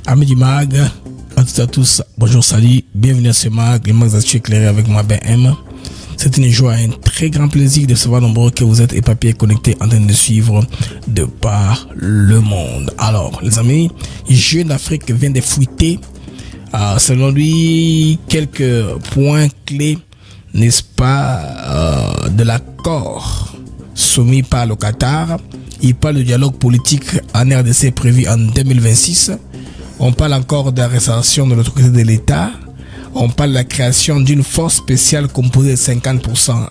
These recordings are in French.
Amis du mag, à toutes et à tous, bonjour, salut, bienvenue à ce mag, le mag d'actu éclairé avec moi Ben M. C'est une joie et un très grand plaisir de savoir nombreux que vous êtes éparpillés connectés en train de suivre de par le monde. Alors, les amis, Jeune d'Afrique vient de fuiter, selon lui, quelques points clés, n'est-ce pas, de l'accord soumis par le Qatar. Il parle du dialogue politique en RDC prévu en 2026. On parle encore de la restauration de l'autorité de l'État. On parle de la création d'une force spéciale composée de 50%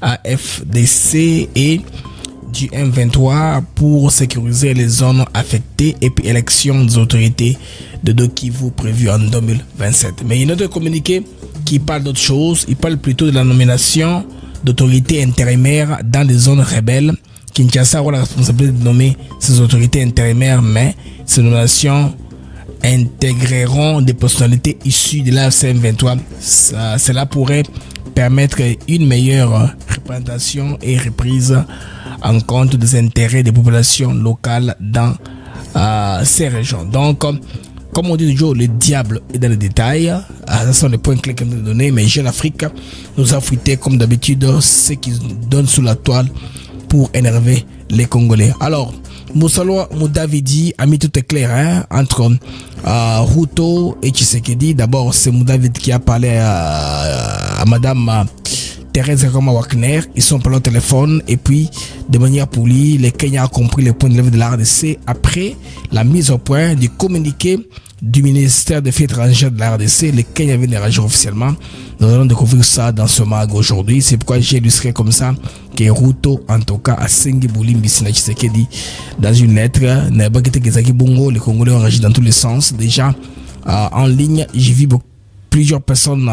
AFDC et du M23 pour sécuriser les zones affectées et puis élection des autorités de Kivu prévues en 2027. Mais il y a un autre communiqué qui parle d'autre chose. Il parle plutôt de la nomination d'autorités intérimaires dans les zones rebelles. Kinshasa aura la responsabilité de nommer ces autorités intérimaires, mais ces nominations intégreront des personnalités issues de l'AFC M23. Cela pourrait permettre une meilleure représentation et reprise en compte des intérêts des populations locales dans ces régions. Donc, comme on dit toujours, le diable est dans les détails. Ce sont les points clés que nous donnons. Mais Jeune Afrique nous a fouetté comme d'habitude ce qu'ils donnent sous la toile pour énerver les Congolais. Alors, Moussalo Moudavidi a mis tout est clair entre Ruto et Tshisekedi. D'abord, c'est Moudavidi qui a parlé à Madame Thérèse Roma Wagner. Ils sont parlés au téléphone et puis, de manière polie, les Kenyans ont compris les points de levée de la RDC après la mise au point du communiqué du ministère des Affaires étrangères de la RDC. Les Kenyans viennent de réagir officiellement. Nous allons découvrir ça dans ce mag aujourd'hui. C'est pourquoi j'ai illustré comme ça que Ruto, en tout cas, a Sengi Boulimbi Sina Tshisekedi dans une lettre. Les Congolais ont réagi dans tous les sens. Déjà, en ligne, j'ai vu plusieurs personnes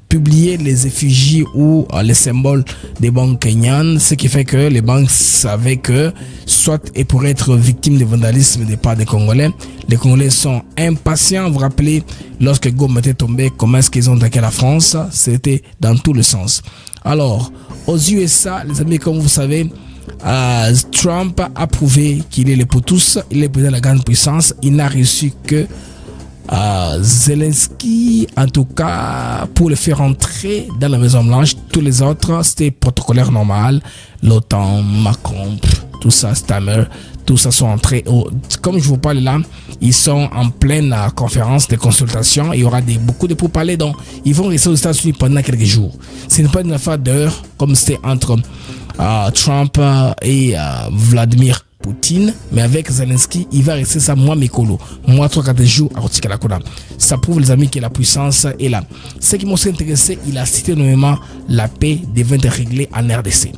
publier les effigies ou les symboles des banques kenyanes, ce qui fait que les banques savaient que soit elles pourraient être victimes de vandalisme de part des Congolais. Les Congolais sont impatients. Vous vous rappelez, lorsque Goma était tombé, comment est-ce qu'ils ont attaqué la France? C'était dans tous les sens. Alors, aux USA, les amis, comme vous savez, Trump a prouvé qu'il est le pour tous, il est président de la grande puissance. Il n'a reçu que Zelensky, en tout cas, pour le faire entrer dans la Maison Blanche. Tous les autres, c'était protocolaire normal. L'OTAN, Macron, tout ça, Stammer, tout ça sont entrés. Comme je vous parle là, ils sont en pleine conférence de consultation. Il y aura beaucoup de pourparlers, donc ils vont rester aux États-Unis pendant quelques jours. Ce n'est pas une affaire d'heure comme c'était entre Trump et Vladimir Poutine, mais avec Zelensky, il va rester ça moi Mikolo. Moi 3-4 jours à Rotikalakoda. Ça prouve les amis que la puissance est là. Ce qui m'a intéressé, il a cité nommément la paix devait être réglée en RDC.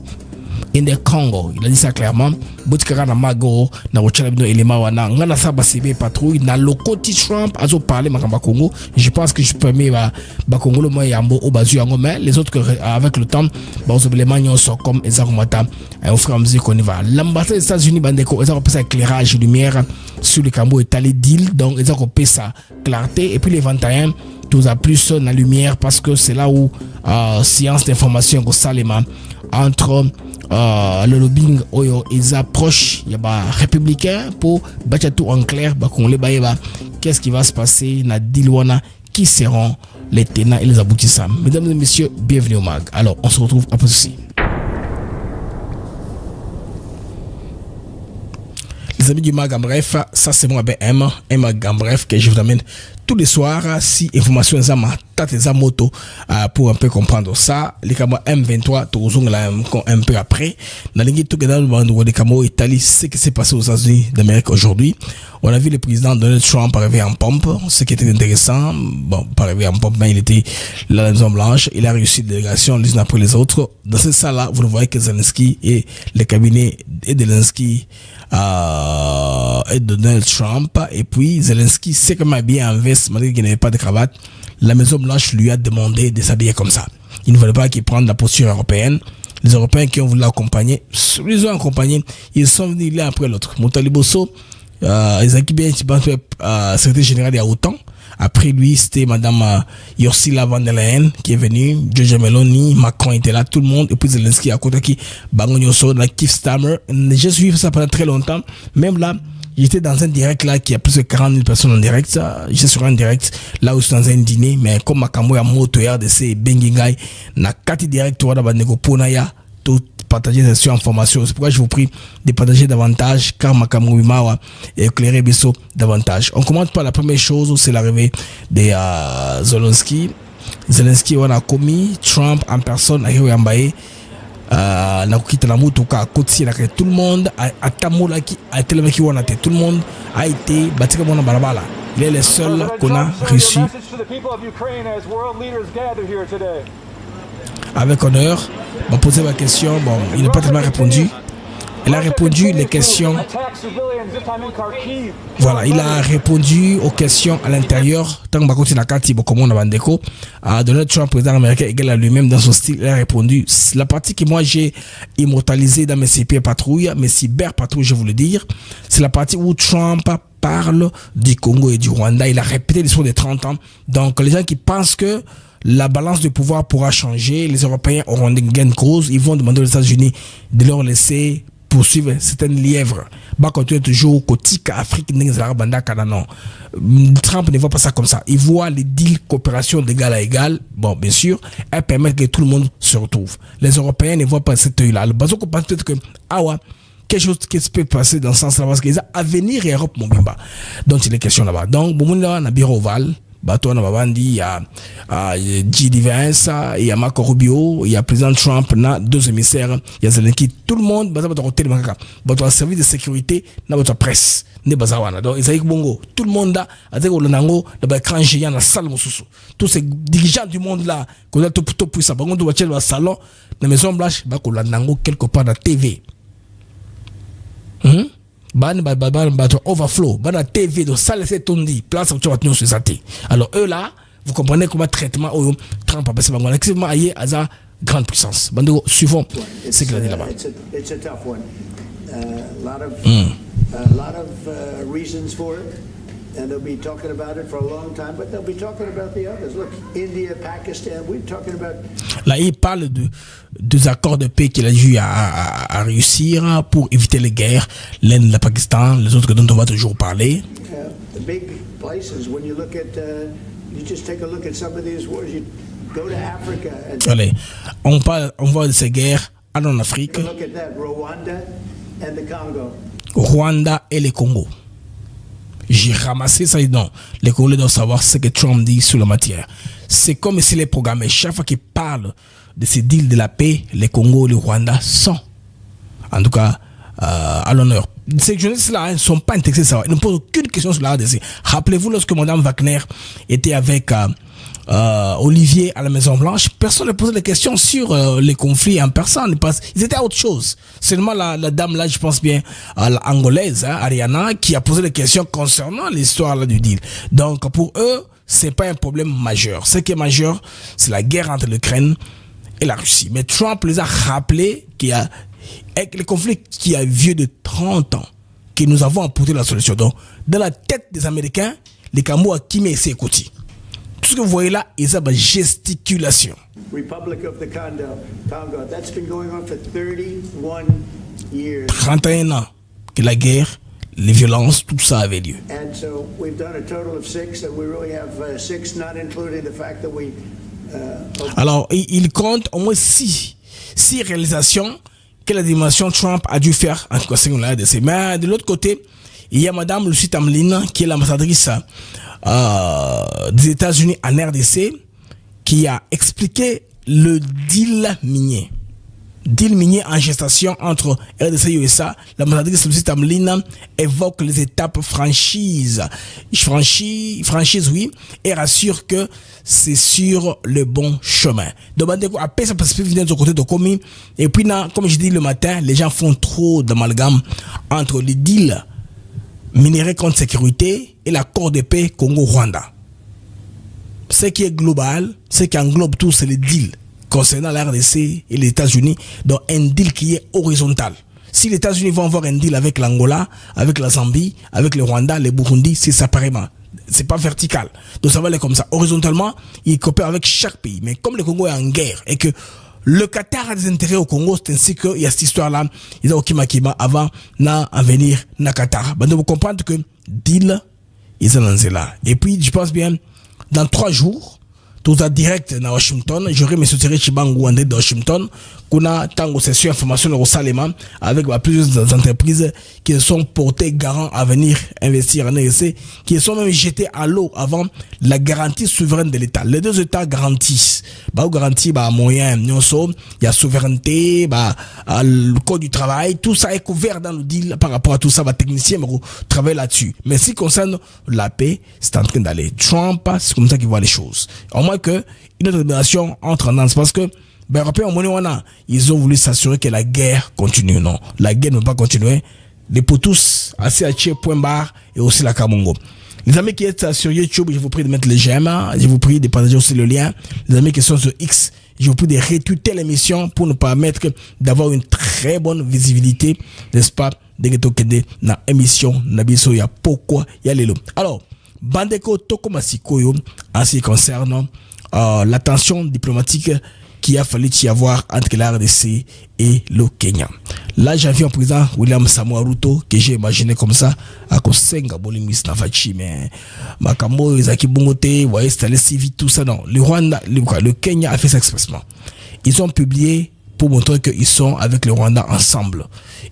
In the Congo, il a dit ça clairement. Botikara na mago na wachala bino elema wana ngana sa basebe patrouille na lokoti Trump azo parler makamba Congo. Je pense que je permets ba Congo le moyen yambo au bazu yango, mais les autres avec le temps ba aux éléments sont comme ezakomata au frère musique on y va. L'ambassade des États-Unis bandeko ezako pesa éclairage lumière sur le Cambo étalé deal, donc ezako pesa clarté et puis les 21 tout a plus la lumière parce que c'est là où science d'information ko salema entre le lobbying oyo ils approchent il y a républicain pour battre tout en clair qu'on les baïba qu'est-ce qui va se passer na Dilwana, qui seront les tenants et les aboutissants. Mesdames et messieurs, bienvenue au mag. Alors on se retrouve après ceci. Les amis du mag en bref, ça c'est moi BM, un mag en bref que je vous amène tous les soirs. Si information est ma tête est moto pour un peu comprendre ça. Les camo M23, toujours là un peu après. Dans les tout dans le monde des camo Italie, ce qui s'est passé aux États-Unis d'Amérique aujourd'hui. On a vu le président Donald Trump arriver en pompe, ce qui était intéressant. Bon, pas arriver en pompe, mais il était là à la Maison Blanche. Il a réussi des délégations les unes après les autres. Dans cette salle-là, vous le voyez que Zelensky et le cabinet et Zelensky et Donald Trump, et puis Zelensky s'est quand même bien en veste malgré qu'il n'avait pas de cravate. La Maison Blanche lui a demandé de s'habiller comme ça. Il ne voulait pas qu'il prenne la posture européenne. Les Européens qui ont voulu l'accompagner, ils ont accompagné, ils sont venus l'un après l'autre. Moutaliboso, Isaac bien secrétaire général il y a autant. Après lui, c'était Madame Ursula von der Leyen qui est venue, Giorgia Meloni, Macron était là, tout le monde, et puis Zelensky à côté qui Bango Nyoso, la Keith Stammer. J'ai suivi ça pendant très longtemps. Même là, J'étais dans un direct là qui a plus de 40 000 personnes en direct. J'étais sur un direct là où je suis dans un dîner, mais comme ma camo ya moto RDC Bengingai na 4 direct wada bandeko ponaya tout partager ces informations. C'est pourquoi je vous prie de partager davantage car ma camo mawa et éclairer biso davantage. On commence par la première chose, c'est l'arrivée de Zelensky. Zelensky on a commis Trump en personne à Yambaye. Na kokita na mutuka koti na tout le monde a tamolaki a telemaki wana te tout le monde a été batika mona balabala. Il est le seul qu'on a reçu avec honneur. M'a posé ma question, bon, il n'a pas tellement répondu. Il a répondu les questions. Voilà, il a répondu aux questions à l'intérieur. Tant que Bakoti Nakati, comme on a Bandeko, Donald Trump, président américain, égal à lui-même dans son style, il a répondu. La partie que moi j'ai immortalisée dans mes CP patrouilles, mes cyberpatrouilles, je vous le dire, c'est la partie où Trump parle du Congo et du Rwanda. Il a répété l'histoire des 30 ans. Donc, les gens qui pensent que la balance de pouvoir pourra changer, les Européens auront des gains de cause, ils vont demander aux États-Unis de leur laisser poursuivre certaines lièvres. Bah, quand tu es toujours côté Afrique, non. Trump ne voit pas ça comme ça. Il voit les deals coopération d'égal à égal. Bon, bien sûr, elles permettent que tout le monde se retrouve. Les Européens ne voient pas cet œil-là. Le bateau qu'on pense peut-être que, quelque chose qui peut passer dans ce sens-là, parce qu'ils ont avenir et Europe, mon bimba. Donc, il y a des questions là-bas. Donc, bon, là, on a bureau Oval. Bateau, il y a J.D. Vance, il y a Marco Rubio, il y a président Trump, na 2 émissaires, il y a Zelensky, tout le monde, bateau service de sécurité, na bateau presse, ne bazawana. Donc, Isaïk Bongo, tout le monde là, avec le nango, dans l'écran géant, dans la salle, tous ces dirigeants du monde là, qu'on a tout puissant, on doit dans le salon, dans la Maison Blanche, bah, qu'on a nango quelque part dans la TV. Overflow, la TV, donc ça laisse tondi, place où tu vas tenir sur ça. Alors eux là, vous comprenez comment traitement Trump a passé par excessivement aillé à sa grande puissance. Bando, suivons ce qu'il a dit là-bas. It's a tough one. A lot of reasons for it. And they'll be talking about it for a long time, but they'll be talking about the others. Look, India, Pakistan, we're talking about... Là, il parle des accords de paix qu'il a dû à réussir pour éviter les guerres. L'Inde, le Pakistan, les autres dont on va toujours parler. The big places, when you look at, you just take a look at some of these wars, you go to Africa. Allez, on voit de ces guerres en Afrique. Look at that, Rwanda and the Congo. Rwanda et le Congo. J'ai ramassé ça, non. Les Congolais doivent savoir ce que Trump dit sur la matière. C'est comme s'il est programmé. Chaque fois qu'il parle de ces deals de la paix, les Congo et le Rwanda sont, en tout cas, à l'honneur. Ces journalistes-là ne sont pas intéressés à savoir. Ils ne posent aucune question sur la RDC. Rappelez-vous, lorsque Mme Wagner était avec Olivier à la Maison Blanche, personne ne posait des questions sur les conflits en personne. Ils étaient à autre chose. Seulement la dame là, je pense bien, la angolaise, Ariana, qui a posé des questions concernant l'histoire là du deal. Donc pour eux, c'est pas un problème majeur. Ce qui est majeur, c'est la guerre entre l'Ukraine et la Russie. Mais Trump les a rappelé qu'il y a avec le conflit qui a vieux de 30 ans, que nous avons apporté la solution. Donc dans la tête des Américains, les Cambos a qui met ses côtés. Tout ce que vous voyez là, il y a une gesticulation. Republic of the Congo, that's been going on for 31 years. 31 ans que la guerre, les violences, tout ça avait lieu. And so we've done a total of 6, and we really have 6, not including the fact that we... Alors, il compte au moins 6 réalisations que la dimension Trump a dû faire en concernant la RDC. Mais de l'autre côté, il y a Madame Lucie Tamlin, qui est l'ambassadrice des États-Unis en RDC, qui a expliqué le deal minier. Deal minier en gestation entre RDC et USA. L'ambassadrice Lucie Tamlin évoque les étapes franchises, oui, et rassure que c'est sur le bon chemin. Donc, après, ça peut venir de côté de Komi. Et puis, comme je dis le matin, les gens font trop d'amalgame entre les deals minéraux contre sécurité et l'accord de paix Congo-Rwanda. Ce qui est global, ce qui englobe tout, c'est les deals concernant la RDC et les États-Unis, donc un deal qui est horizontal. Si les États-Unis vont avoir un deal avec l'Angola, avec la Zambie, avec le Rwanda, le Burundi, c'est séparément. C'est pas vertical. Donc ça va aller comme ça. Horizontalement, ils coopèrent avec chaque pays. Mais comme le Congo est en guerre et que le Qatar a des intérêts au Congo, c'est ainsi qu'il y a cette histoire-là, ils ont Kima avant à venir na Qatar. Donc, vous comprenez que deal, ils sont là. Et puis, je pense bien, dans 3 jours, tout ça direct na Washington, j'aurai M. Thierry Chibangu de Washington, qu'on a tango session information au Salema avec plusieurs entreprises qui sont portées garant à venir investir en RDC, qui sont même jetées à l'eau avant la garantie souveraine de l'État. Les 2 États garantissent. Garantie, moyen, il y a souveraineté, le code du travail, tout ça est couvert dans le deal par rapport à tout ça, technicien, travaille là-dessus. Mais si concerne la paix, c'est en train d'aller. Trump, c'est comme ça qu'il voit les choses. Au moins que une autre génération entre en danse parce que ils ont voulu s'assurer que la guerre continue. Non, la guerre ne va pas continuer. Les potus assez à point barre et aussi la Kamongo. Les amis qui êtes sur YouTube, je vous prie de mettre les j'aime, je vous prie de partager aussi le lien. Les amis qui sont sur X, je vous prie de retweeter l'émission pour nous permettre d'avoir une très bonne visibilité, n'est-ce pas, de Getokende dans l'émission Nabiso ya pourquoi ya lelo. Alors, Bandeko Tokomasikoyo en ce qui concerne la tension diplomatique qui a fallu y avoir entre la RDC et le Kenya. Là, j'ai vu un président William Samoei Ruto que j'ai imaginé comme ça à Kosenga Bolimis Nafachi, mais Makambo, Zaki Bungote, voyez, c'est allé si vite tout ça. Non, le Kenya a fait ça expressement. Ils ont publié pour montrer qu'ils sont avec le Rwanda ensemble.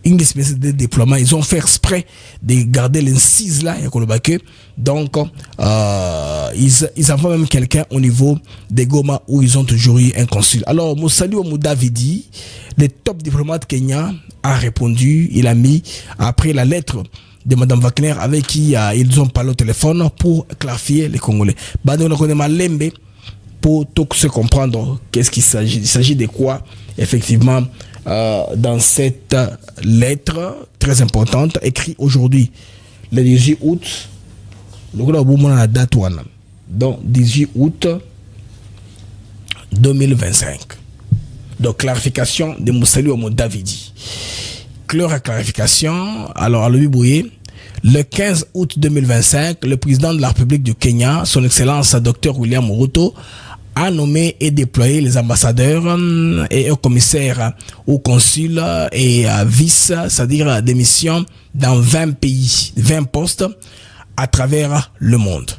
Une espèce de déploiement, ils ont fait exprès de garder l'incise là, donc ils envoient même quelqu'un au niveau des Goma où ils ont toujours eu un consul. Alors Moussali Omudavidi, le top diplomate kenyan, a répondu, il a mis après la lettre de Madame Wagner avec qui ils ont parlé au téléphone pour clarifier les Congolais. On connaît Malembe pour tout se comprendre qu'est-ce qu'il s'agit. Il s'agit de quoi effectivement dans cette lettre très importante écrite aujourd'hui le 18 août. La date donc 18 août 2025. Donc clarification de Moussali Omudavidi. Clarification. Alors le 15 août 2025, le président de la République du Kenya, son Excellence Dr William Ruto, a nommé et déployé les ambassadeurs et commissaires au consul et vice, c'est-à-dire des missions dans 20 pays, 20 postes à travers le monde.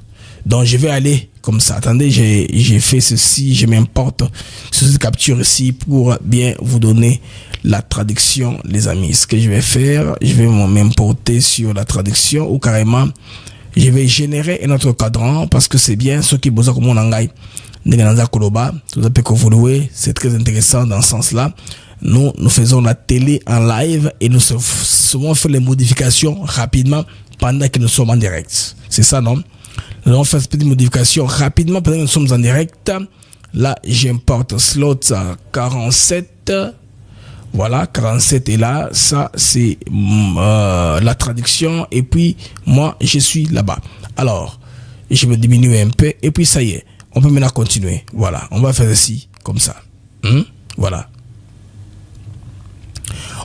Donc je vais aller comme ça. Attendez, j'ai fait ceci, je m'importe sur cette capture ici pour bien vous donner la traduction, les amis. Ce que je vais faire, je vais m'importer sur la traduction ou carrément je vais générer un autre cadran parce que c'est bien ce qui besoin comme on engaille. C'est très intéressant dans ce sens-là. Nous faisons la télé en live et nous souvent fait les modifications rapidement pendant que nous sommes en direct. C'est ça, non? Nous allons faire cette petite modification rapidement pendant que nous sommes en direct. Là, j'importe slot 47. Voilà, 47 est là. Ça, c'est la traduction. Et puis, moi, je suis là-bas. Alors, je vais diminuer un peu. Et puis, ça y est. On peut maintenant continuer. Voilà, on va faire ceci comme ça. Voilà.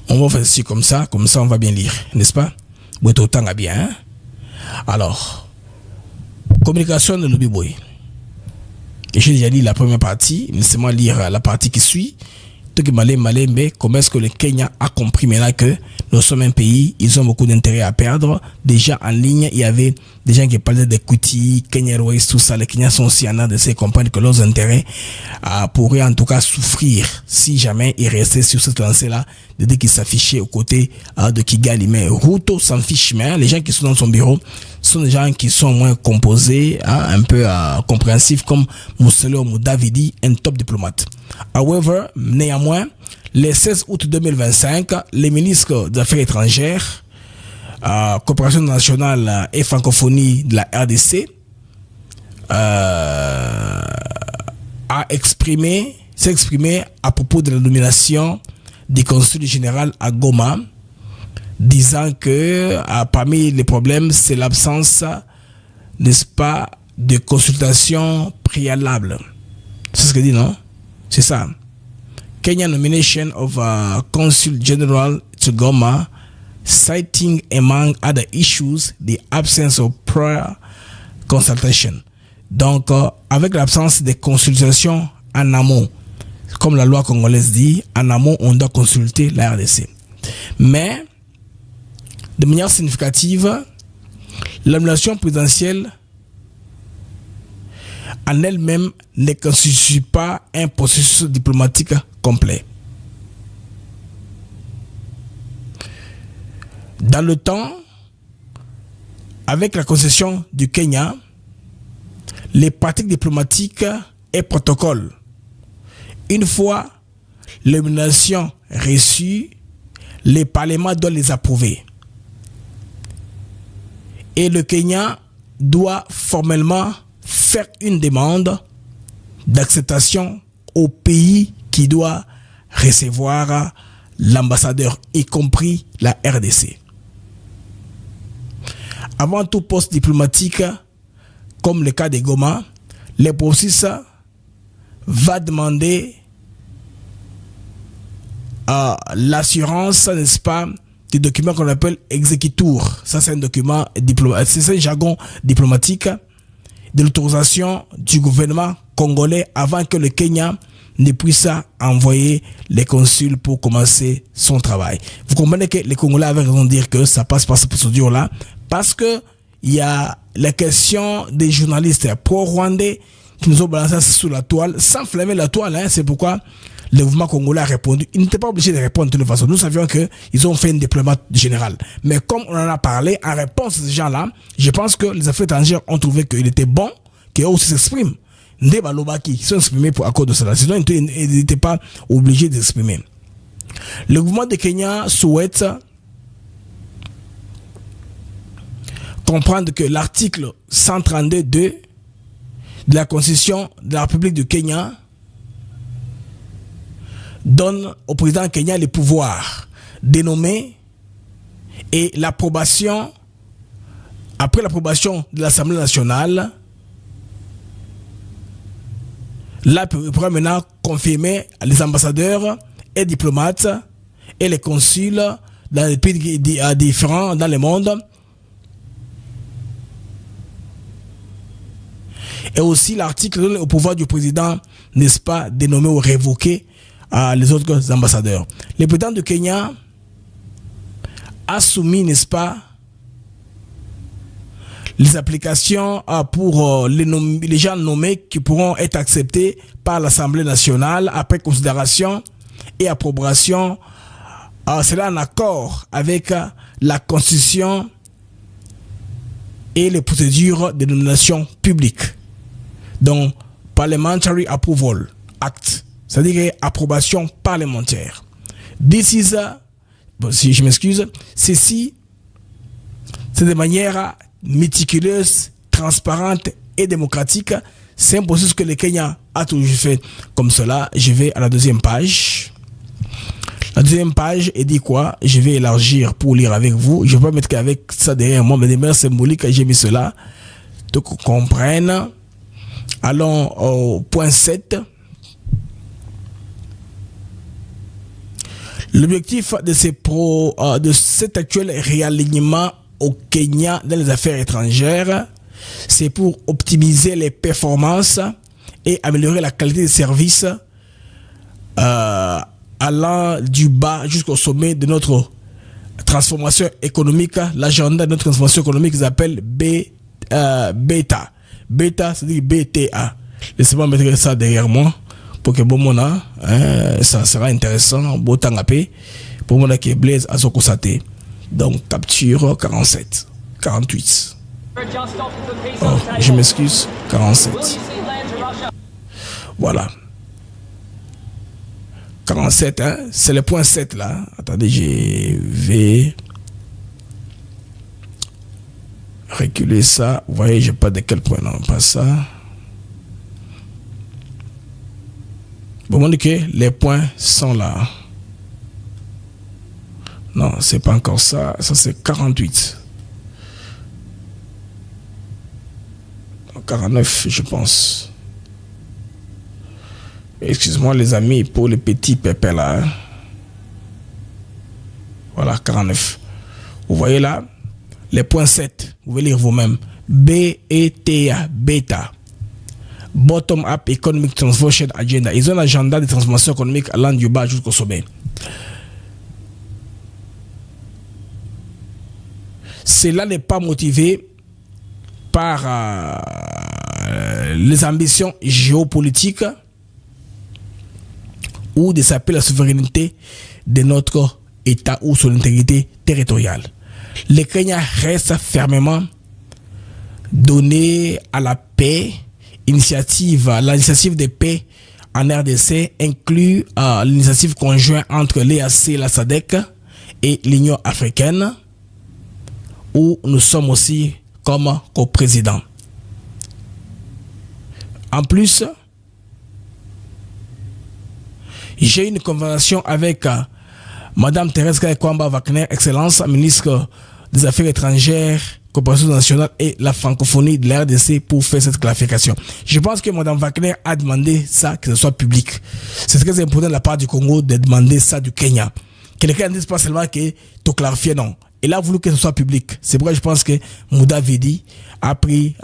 On va faire ceci comme ça on va bien lire, n'est-ce pas? Autant à bien. Hein? Alors, communication de Nubiboy. Et j'ai déjà lu la première partie, laissez-moi lire la partie qui suit. Mais comment est-ce que le Kenya a compris maintenant que nous sommes un pays, ils ont beaucoup d'intérêt à perdre. Déjà en ligne, il y avait des gens qui parlaient d'equity, Kenya Airways, tout ça. Les Kenyans sont aussi en train de se comprendre que leurs intérêts pourraient en tout cas souffrir si jamais ils restaient sur cette lancée-là, de dire qu'ils s'affichaient aux côtés de Kigali. Mais Ruto s'en fiche, mais les gens qui sont dans son bureau sont des gens qui sont moins composés, un peu compréhensifs, comme Moussali Omudavidi, un top diplomate. However, néanmoins, le 16 août 2025, les ministres des Affaires étrangères, coopération nationale et francophonie de la RDC s'est exprimé à propos de la nomination du consul général à Goma, disant que parmi les problèmes, c'est l'absence, n'est-ce pas, de consultation préalable. C'est ce que dit, non? C'est ça. Kenya nomination of Consul General to Goma, citing among other issues the absence of prior consultation. Donc, avec l'absence de consultation en amont, comme la loi congolaise dit, en amont, on doit consulter la RDC. Mais, de manière significative, l'annulation présidentielle en elle-même ne constitue pas un processus diplomatique complet. Dans le temps, avec la concession du Kenya, les pratiques diplomatiques et protocoles, une fois les nominations reçues, les parlements doivent les approuver. Et le Kenya doit formellement faire une demande d'acceptation au pays qui doit recevoir l'ambassadeur, y compris la RDC. Avant tout poste diplomatique, comme le cas de Goma, le processus va demander l'assurance, n'est-ce pas, des documents qu'on appelle exécutour. Ça, c'est un document diplomatique, c'est un jargon diplomatique, de l'autorisation du gouvernement congolais avant que le Kenya ne puisse envoyer les consuls pour commencer son travail. Vous comprenez que les Congolais avaient raison de dire que ça passe par cette procédure-là, parce que il y a la question des journalistes pro-rwandais qui nous ont balancé sous la toile, sans flammer la toile, hein. C'est pourquoi le mouvement congolais a répondu. Il n'était pas obligé de répondre de toute façon. Nous savions qu'ils ont fait une déploiement général. Mais comme on en a parlé, en réponse à ces gens-là, je pense que les affaires étrangères ont trouvé qu'il était bon qu'eux aussi s'expriment. Ndeba Lobaki, qui sont exprimés à cause de cela. Sinon, ils n'étaient pas obligés d'exprimer. Le gouvernement de Kenya souhaite comprendre que l'article 132.2 de la Constitution de la République du Kenya donne au président Kenya les pouvoirs de nommer et l'approbation, après l'approbation de l'Assemblée nationale, là, il pourra maintenant confirmer les ambassadeurs et diplomates et les consuls dans les pays différents dans le monde. Et aussi l'article donne au pouvoir du président, n'est-ce pas, de nommer ou révoquer les autres ambassadeurs. Le président du Kenya a soumis, n'est-ce pas, les applications pour les gens nommés qui pourront être acceptés par l'Assemblée nationale après considération et approbation. C'est en accord avec la Constitution et les procédures de nomination publique. Donc, Parliamentary Approval Act, c'est-à-dire approbation parlementaire. This is, si je m'excuse, ceci, c'est de manière méticuleuse, transparente et démocratique. C'est un processus que le Kenya a toujours fait comme cela. Je vais à la deuxième page. La deuxième page, elle dit quoi? Je vais élargir pour lire avec vous. Je ne vais pas mettre qu'avec ça derrière moi, mais des manières symboliques, j'ai mis cela. Donc, qu'on comprenne. Allons au point 7. L'objectif de cet actuel réalignement au Kenya dans les affaires étrangères, c'est pour optimiser les performances et améliorer la qualité des services allant du bas jusqu'au sommet de notre transformation économique. L'agenda de notre transformation économique s'appelle Beta. Beta, c'est-à-dire BTA. Laissez-moi mettre ça derrière moi pour que bon mona, ça sera intéressant. Beau temps à paix pour mon qui est Blaise à son constaté. Donc capture 47, 48. Oh, je m'excuse, 47. Voilà. 47, hein, c'est le point 7 là. Attendez, je vais reculer ça. Vous voyez, j'ai pas de quel point, non, pas ça. Bon, on dit que les points sont là. Non, c'est pas encore ça. Ça, c'est 48. 49, je pense. Excuse-moi, les amis, pour les petits pépés là. Hein. Voilà, 49. Vous voyez là, les points 7. Vous pouvez lire vous-même. B-E-T-A, bêta. Bottom-up Economic Transformation Agenda. Ils ont un agenda de transformation économique allant du bas jusqu'au sommet. Cela n'est pas motivé par les ambitions géopolitiques ou de s'appeler la souveraineté de notre État ou son intégrité territoriale. Le Kenya reste fermement donné à la paix. L'initiative de paix en RDC inclut l'initiative conjointe entre l'EAC, la SADC et l'Union africaine, où nous sommes aussi comme co-présidents. En plus, j'ai eu une conversation avec Madame Thérèse Kwamba Wagner, Excellence, ministre des Affaires étrangères, coopération nationale et la francophonie de la RDC pour faire cette clarification. Je pense que Madame Wagner a demandé ça, que ce soit public. C'est très important de la part du Congo de demander ça du Kenya. Quelqu'un ne dise pas seulement que tu clarifies, non. Il a voulu que ce soit public. C'est pourquoi je pense que Mouda Vedi a pris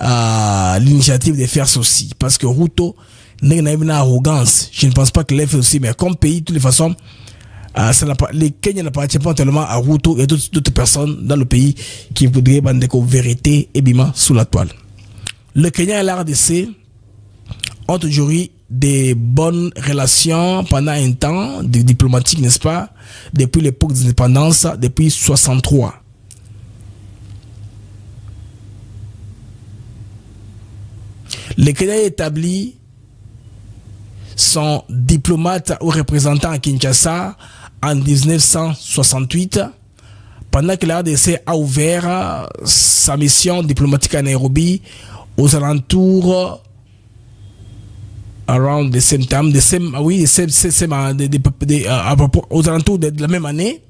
l'initiative de faire ceci. Parce que Ruto n'a une arrogance. Je ne pense pas qu'il l'ait fait aussi, mais comme pays, de toutes les façons, les Kenyans n'appartiennent pas tellement à Ruto et d'autres personnes dans le pays qui voudraient bander vérité et bima sous la toile. Le Kenya et la RDC ont toujours eu des bonnes relations pendant un temps diplomatique, n'est-ce pas, depuis l'époque de l'indépendance, depuis 1963. Le Kenya établit son diplomate ou représentant à Kinshasa en 1968, pendant que la RDC a ouvert sa mission diplomatique à Nairobi aux alentours around the same time, aux alentours de la même année.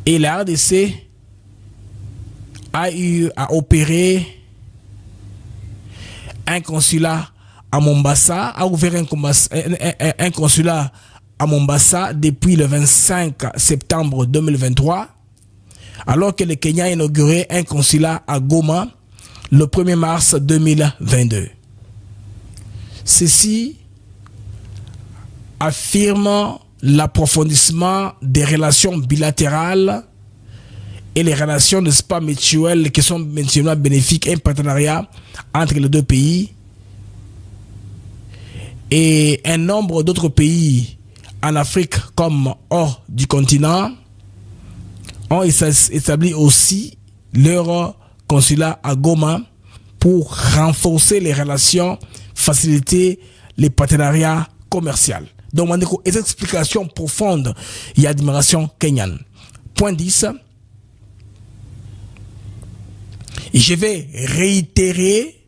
Et la RDC a eu à opérer un consulat à Mombasa, a ouvert un consulat à Mombasa depuis le 25 septembre 2023, alors que le Kenya a inauguré un consulat à Goma le 1er mars 2022. Ceci affirme l'approfondissement des relations bilatérales et les relations, n'est-ce pas, mutuelles qui sont mutuellement bénéfiques, un partenariat entre les deux pays. Et un nombre d'autres pays en Afrique comme hors du continent ont établi aussi leur consulat à Goma pour renforcer les relations, faciliter les partenariats commerciaux. Donc, on a une explication profonde et admiration kenyane. Point 10. Je vais réitérer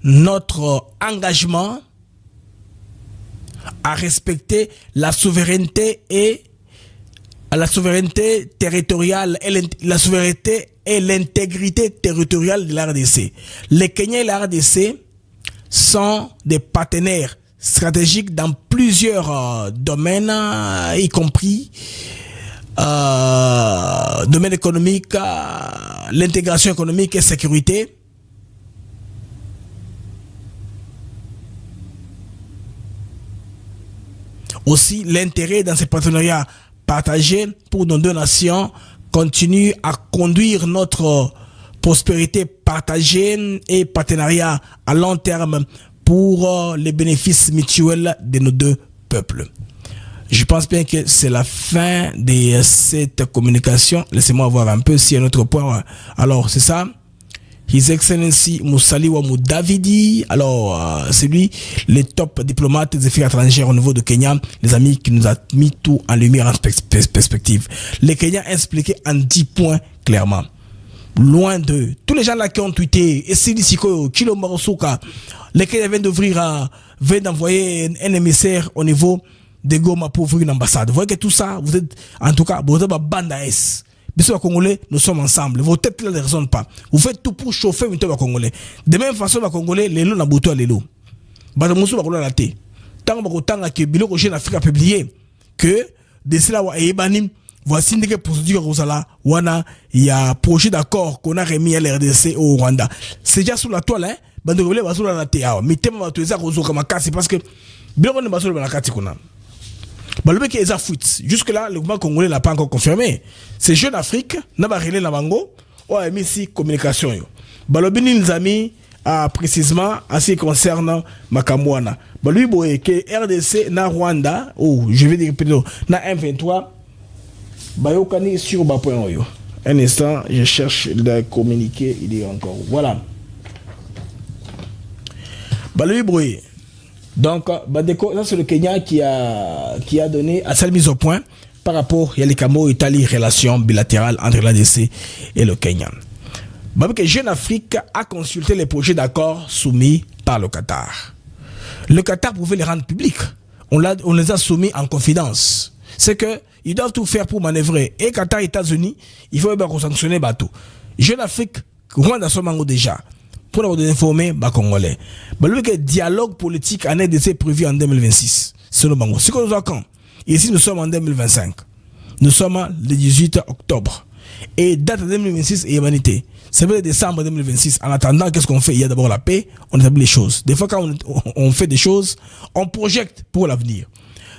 notre engagement à respecter la souveraineté territoriale et la souveraineté et l'intégrité territoriale de la RDC. Les Kenyans et la RDC sont des partenaires stratégiques dans plusieurs domaines, y compris domaine économique, l'intégration économique et sécurité. Aussi, l'intérêt dans ces partenariats partagés pour nos deux nations continue à conduire notre prospérité partagée et partenariat à long terme pour les bénéfices mutuels de nos deux peuples. Je pense bien que c'est la fin de cette communication. Laissez-moi voir un peu s'il y a un autre point. Alors, c'est ça. His Excellency Musalia Mudavadi, alors c'est lui, le top diplomate des affaires étrangères au niveau de Kenya, les amis qui nous a mis tout en lumière, en perspective. Les Kenyans expliqué en 10 points clairement. Loin de tous les gens là qui ont tweeté, et Sidi Siko, Chilo Marosuka, les Kenyans viennent d'envoyer un émissaire au niveau de Goma pour ouvrir une ambassade. Vous voyez que tout ça, vous êtes, en tout cas, vous êtes ma bande à S. Bisous Congolais, nous sommes ensemble. Vos têtes là ne résonnent pas. Vous faites tout pour chauffer les Congolais. De même façon, les Congolais, les lots n'aboutent à l'élo. Bah, nous sommes à la tête. Tant que Bilo Roger Afrique a publié que de cela, voici une procédure Rosala, il y a projet d'accord qu'on a remis à l'RDC au Rwanda. C'est déjà sous la toile, hein. bande rebelle basolo na te awa mitema batueza kozoka makasi parce que biloko ne basolo na kati kuna balobi que eza fuite jusque là le gouvernement congolais n'a pas encore confirmé ces jeunes d'Afrique na ba relais na bango o a mis ici communication yo balobi ni nzami précisément en ce qui concerne makamwana balobi boye que RDC na Rwanda ou je vais dire plutôt na M23 bayokani sur ba point oyo. Un instant, je cherche le communiqué, il est encore. Voilà. Baloui Brouillé. Donc, Badeko, ça c'est le Kenya qui a donné à sa mise au point par rapport à l'Ikamo Italie relation bilatérale entre l'ADC et le Kenya. Babeke Jeune Afrique a consulté les projets d'accord soumis par le Qatar. Le Qatar pouvait les rendre publics. On les a soumis en confidence. C'est que ils doivent tout faire pour manœuvrer. Et Qatar, États-Unis, il faut bien sanctionner bateau. Jeune Afrique, Rwanda Somango déjà. Pour nous informer, Congolais. Le dialogue politique en RDC prévu en 2026. C'est le bango. C'est qu'on nous a quand? Ici, nous sommes en 2025. Nous sommes le 18 octobre. Et date de 2026 et humanité. C'est le décembre 2026. En attendant, qu'est-ce qu'on fait? Il y a d'abord la paix, on établit les choses. Des fois, quand on fait des choses, on projette pour l'avenir.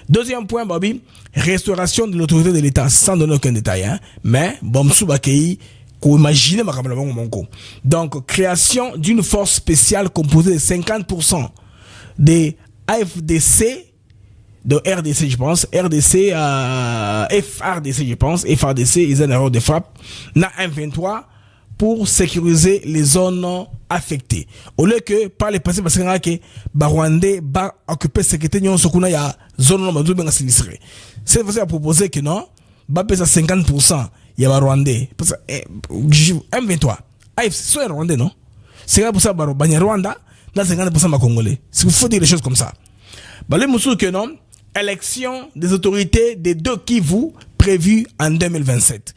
Deuxième point, Bobby, restauration de l'autorité de l'État sans donner aucun détail. Hein, mais, Bomsubakei, qu'on imagine, donc, création d'une force spéciale composée de 50% des AFDC, de RDC, je pense, RDC, FRDC, je pense, FRDC, ils ont une erreur de frappe, na M23, pour sécuriser les zones affectées. Au lieu que par les passés, parce que Rwandais va occuper sécurité, nous avons une zone où nous sinistré. Cette fois-ci, a proposé que non, va payer 50%, il y a Rwandais. M23, c'est Rwandais, non? 50% de Rwanda, dans 50% de Congolais. Il faut dire les choses comme ça. Les moussous que non, élection des autorités des deux Kivu prévues en 2027.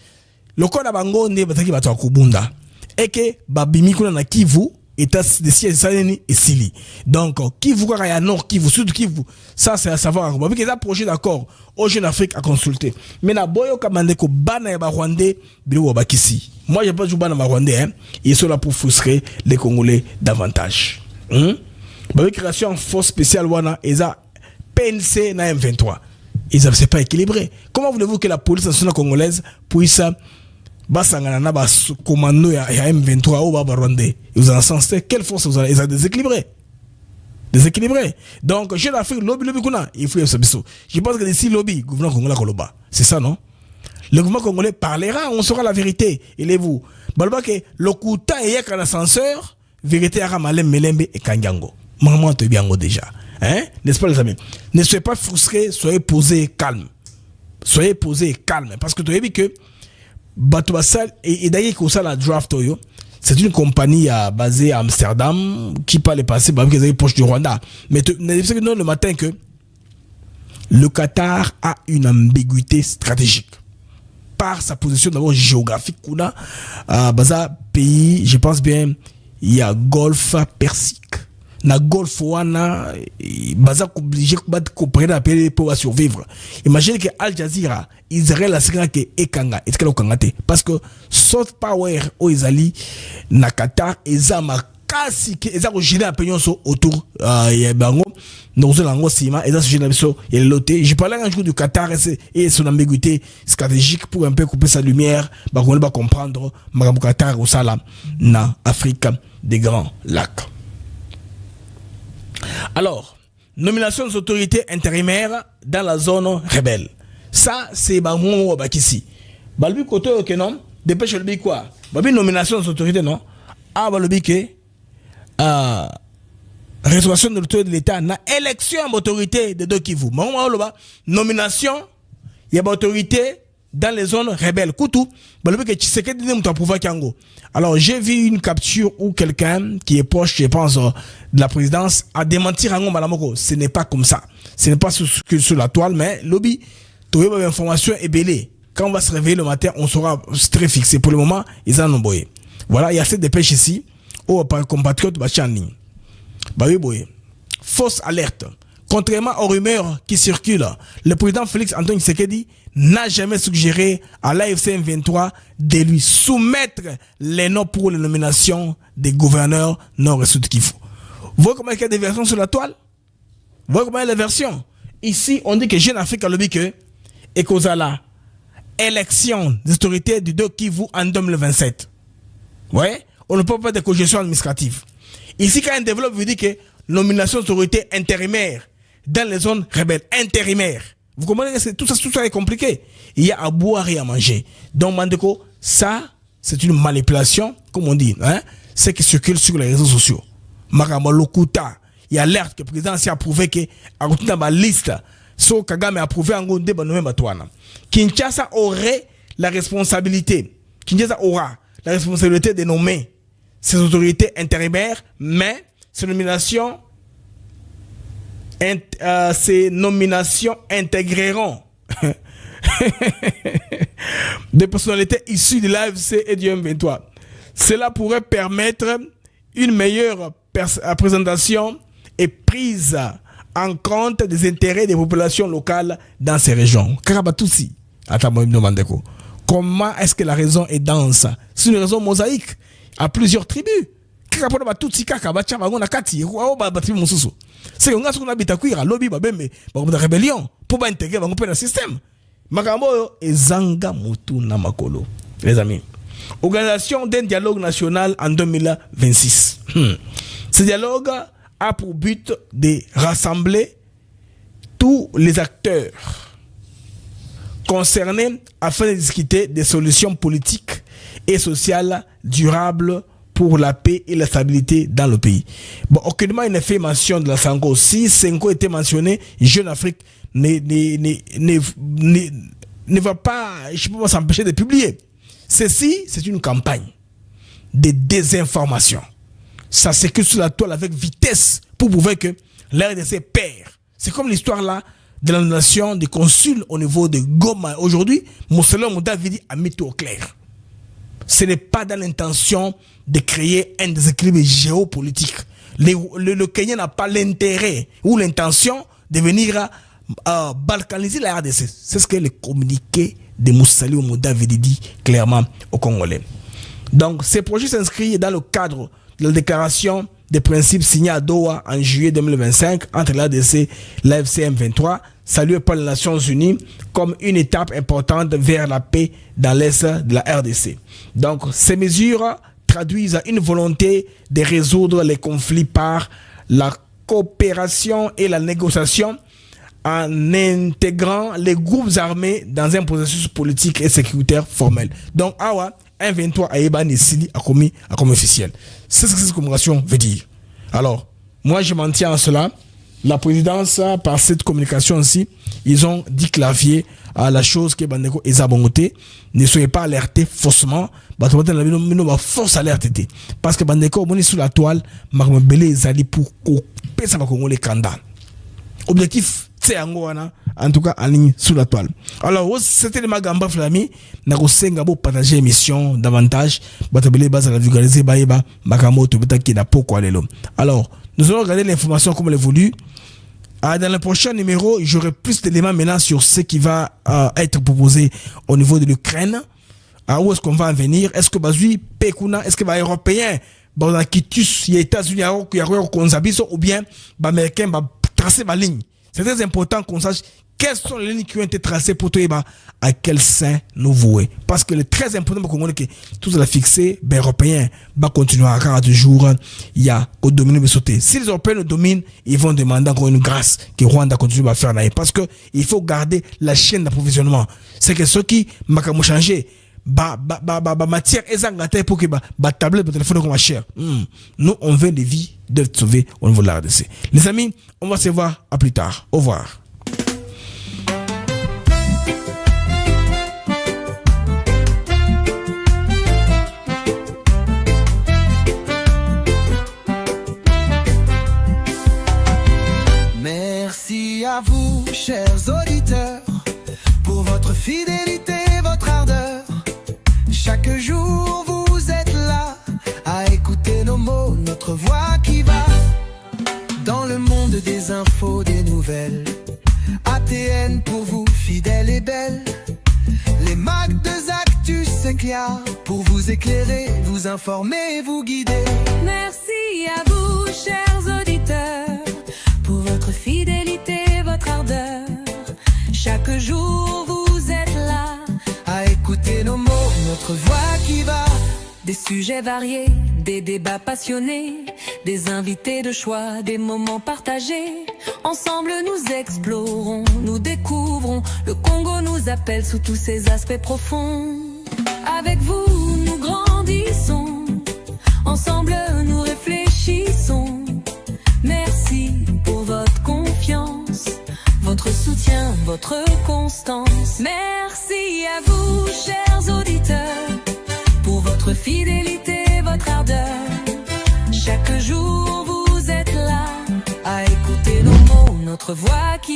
Le code à Bango n'est pas qui va être Kubunda. Et que Babimi kuna na Kivu état de siège saleni et Sili. Donc Kivu quoi ya nord Kivu sud Kivu ça c'est à savoir. Parce que ça projet d'accord au Jeune Afrique à consulter. Mais na boyo kamande ko bana ya Rwandais bilo bakisi. Moi j'ai pas joué bana Rwandais hein. Ils sont là pour frustrer les Congolais davantage. Bah création force spéciale wana eza PNC na M23. C'est pas équilibré. Comment voulez-vous que la police nationale congolaise puisse basangana na ba commando ya M23 ou ba Rwandais? Vous en sensez quelle force vous avez? Ils sont déséquilibrés. Donc Jeune Afrique lobby kuna il faut ça biso. Je pense que d'ici lobby gouvernement congolais koloba. C'est ça non? Le gouvernement congolais parlera, on saura la vérité. Élevez-vous. Balba que le kuta et yaka l'ascenseur, vérité ara malem melembe et kangango. Maman te biango déjà. Hein? N'est-ce pas les amis? Ne soyez pas frustrés, soyez posés calme. Parce que tu as vu que Batoubassal et d'ailleurs que ça la draft oyo, c'est une compagnie basée à Amsterdam qui par le passé bah qu'ils proche du Rwanda. Mais tu sais que non le matin que le Qatar a une ambiguïté stratégique par sa position d'abord géographique kuna baza pays, je pense bien il y a Golfe Persique. Na Golfe wana baza obligé de comprendre appeler pour survivre. Imaginez que Al Jazeera Israël a séquence que ekanga et que le kangate parce que soft power au Israël na Qatar eza makasi que eza ko gérer un peu autour ya bango nous lango sima eza sujet na biso et loté. Je parlais un jour du Qatar et son ambiguïté stratégique pour un peu couper sa lumière ba ko ba comprendre makambo Qatar au sala na Afrique des Grands Lacs. Alors, nomination des autorités intérimaires dans la zone rebelle. Ça, c'est Bamou Bakissi. Balbi Koto, que non, dépêche le quoi. Balbi nomination des autorités, non. Ah, balbi que, restauration de l'autorité de l'État, na élection d'autorité de deux Kivu. Nomination, il y a autorité dans les zones rebelles. Koutou, balbi que Tshisekedi ne m'a pouvoir Kango. Alors, j'ai vu une capture où quelqu'un qui est proche, je pense, de la présidence a démenti Rango Malamoko. Ce n'est pas comme ça. Ce n'est pas sur la toile, mais lobby, tu as l'information est belée. Quand on va se réveiller le matin, on sera très fixé. Pour le moment, ils en ont boyé. Voilà, il y a cette dépêche ici, où par compatriotes, en ligne. Bah oui, boyé. Fausse alerte. Contrairement aux rumeurs qui circulent, le président Félix Antoine Tshisekedi n'a jamais suggéré à l'AFC M23 de lui soumettre les noms pour les nominations des gouverneurs nord et sud Kivu. Vous voyez comment il y a des versions sur la toile? Vous voyez comment il y a des versions? Ici, on dit que Jeune Afrique a lobby que et cause la élection des autorités du 2 Kivu en 2027. Vous voyez? On ne peut pas de congestion administrative. Ici, quand on développe, vous dit que nomination d'autorités intérimaires dans les zones rebelles, intérimaires. Vous comprenez que tout ça est compliqué. Il y a à boire et à manger. Donc, Mandeko, ça, c'est une manipulation, comme on dit, hein? C'est qui circule sur les réseaux sociaux. Marama Lokuta, il y a alerte que le président s'est approuvé que, à côté de ma liste, so Kagame a approuvé en Gondé, nommé Batouana. Kinshasa aurait la responsabilité. Kinshasa aura la responsabilité de nommer ces autorités intérimaires, mais ces nominations intégreront des personnalités issues de l'AFC et du M23. Cela pourrait permettre une meilleure présentation et prise en compte des intérêts des populations locales dans ces régions. Karabatousi, comment est-ce que la raison est dense? C'est une raison mosaïque à plusieurs tribus. C'est qu'on a lobby de rébellion pour intégrer le système. Les amis, organisation d'un dialogue national en 2026. Ce dialogue a pour but de rassembler tous les acteurs concernés afin de discuter des solutions politiques et sociales durables pour la paix et la stabilité dans le pays. Bon, aucunement il ne fait mention de la Sango. Si Senko était mentionné, Jeune Afrique ne va pas, je peux pas s'empêcher de publier. Ceci, c'est une campagne de désinformation. Ça circule sur la toile avec vitesse pour prouver que l'RDC perd. C'est comme l'histoire là de la nomination des consuls au niveau de Goma. Aujourd'hui, Mousselon Moudavidi a mis tout au clair. Ce n'est pas dans l'intention de créer un déséquilibre géopolitique. Le Kenya n'a pas l'intérêt ou l'intention de venir balkaniser la RDC. C'est ce que le communiqué de Moussalou Moudavidi dit clairement aux Congolais. Donc, ces projets s'inscrivent dans le cadre de la déclaration des principes signée à Doha en juillet 2025 entre l'ADC et l'AFC M23, saluée par les Nations Unies comme une étape importante vers la paix dans l'Est de la RDC. Donc, ces mesures traduisent une volonté de résoudre les conflits par la coopération et la négociation en intégrant les groupes armés dans un processus politique et sécuritaire formel. Donc, Awa, 1-23 à Eba Nessili a commis officiel. C'est ce que cette communication veut dire. Alors, moi je m'en tiens à cela. La présidence, par cette communication-ci, ils ont dit clavier à la chose que Bandeko et Zabongote. Ne soyez pas alertés faussement. Force alerté. Parce que Bandeko, on est sous la toile, Marmebele et Zali pour couper ça les candidats. Objectif, c'est en tout cas en ligne sous la toile. Alors, c'était le Magamba Flami. Nous avons partagé l'émission davantage. Alors, nous allons regarder l'information comme elle est voulue. Dans le prochain numéro, j'aurai plus d'éléments maintenant sur ce qui va être proposé au niveau de l'Ukraine. Où est-ce qu'on va en venir? Est-ce que Bazui, Pekuna, est-ce que les Européens, qui tuent les États-Unis, ou bien les Américains vont tracer ma ligne? C'est très important qu'on sache quelles sont les lignes qui ont été tracées pour toi à quel sein nous vouer. Parce que le très important pour que tout ça fixé, les Européens vont continuer à faire toujours, il y a au dominer sauter. Si les Européens le dominent, ils vont demander encore une grâce que Rwanda continue à faire. Parce que il faut garder la chaîne d'approvisionnement. C'est que ceux qui m'ont changé, matière ezangate pour que tablette de téléphone comme cher. Nous on veut des vies d'être sauvées au niveau de la RDC. Les amis, on va se voir à plus tard. Au revoir. Merci à vous, chers auditeurs, pour votre fidélité, votre ardeur. Chaque jour vous êtes là à écouter nos mots, notre voix qui va dans le monde des infos, des nouvelles. nouvelles. ATN pour vous, fidèle et belle. Les Mac de Actus Sinclair pour vous éclairer, vous informer, vous guider. Merci à vous, chers auditeurs, pour votre fidélité, votre ardeur. Chaque jour, vous êtes là à écouter nos mots, notre voix qui va. Des sujets variés, des débats passionnés, des invités de choix, des moments partagés. Ensemble nous explorons, nous découvrons. Le Congo nous appelle sous tous ses aspects profonds. Avec vous nous grandissons, ensemble nous réfléchissons. Merci pour votre confiance, votre soutien, votre constance. Merci à vous, chers auditeurs, pour votre fidélité, votre ardeur. Chaque jour vous êtes là à écouter nos mots, notre voix qui